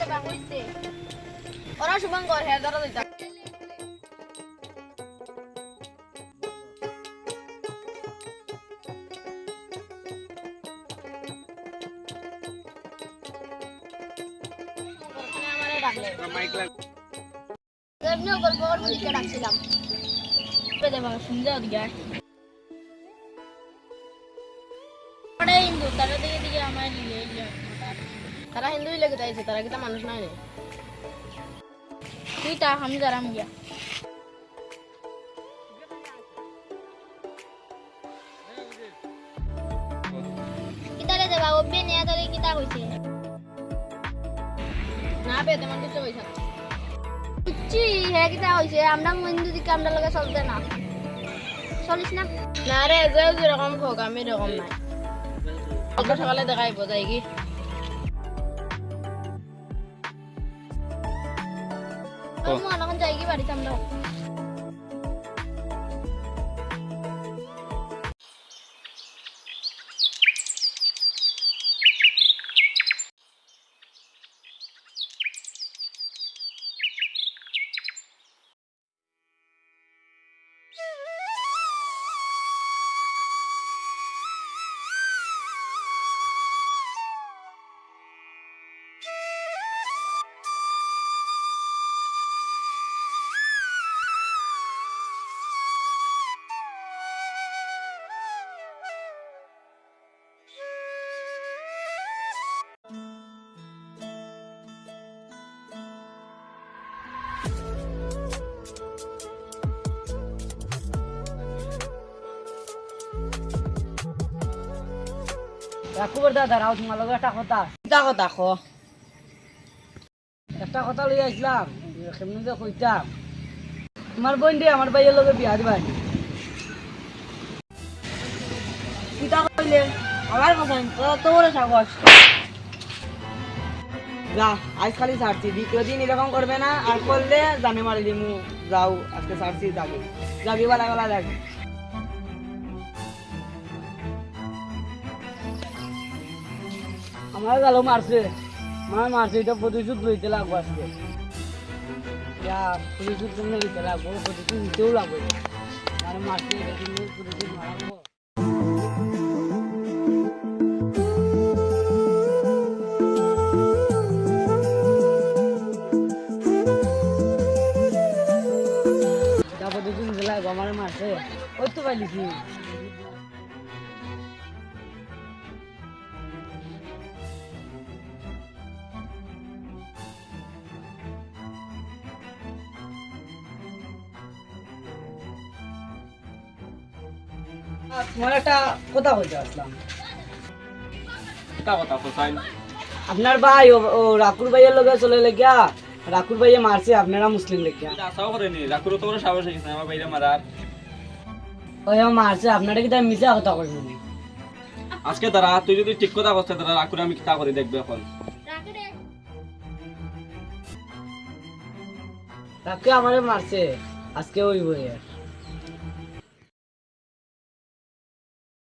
দেখা হইছে ওরা শুভঙ্কর হেয়ার ধরা দিতা এমনিও গল্প করবো দিকে ডাকছিলাম শুনতে দিকে হিন্দু তারা দিকে দিকে আমার তারা হিন্দুই লেগে যাইছে তারা কিতা মানুষ নয় রে তুই তা আমি দাঁড়াম গিয়া কিতারে দেবা ওবে নিয়া তারে কিতা কইছে না বে তেমন কিছু হইছে না বুঝছি হে কিতা হইছে আমরা হিন্দু দিকে আমরা লগে চলতে না চলিস না না রে যে যেরকম হোক আমি এরকম নাই অল্প সকালে দেখাইব যাই কি এখন যাই কি বাড়িতে আমরা রাখুবার দাদা রাও তোমার লগে একটা কথা কিতা কথা খ একটা কথা লই আসলাম কেমনি যে কইতাম তোমার বোন দিয়ে আমার ভাইয়ের লগে বিয়া দিবাই কিতা কইলে আমার কথা তোর সাহস যা আজ খালি ছাড়ছি দ্বিতীয় দিন এরকম করবে না আর করলে জানে মারি দিমু যাও আজকে ছাড়ছি যাবি যাবি বেলা বেলা যাবি আমার গালো মারছে মারছে এটা প্রতিশোধ লইতে লাগবো আজকে প্রতিশোধ তুমি লইতে লাগবো প্রতিশোধ নিতেও লাগবে আর মারছে এটা তুমি প্রতিশোধ মারাবো প্রতিশোধ নিতে লাগবো আমার মারছে ওই তো পাইলিছি তোমার একটা কথা বলতে আসলাম আপনার ভাই ও রাকুর ভাইয়ের লগে চলে লেগিয়া রাকুর ভাইয়ে মারছে আপনারা মুসলিম লেগিয়া ওই মারছে আপনারা কি তাই মিশা কথা কইবেন আজকে তারা তুই যদি ঠিক কথা বলতে তারা রাকুরে আমি কিতা করে দেখবে এখন রাকে আমারে মারছে আজকে ওই বইয়ে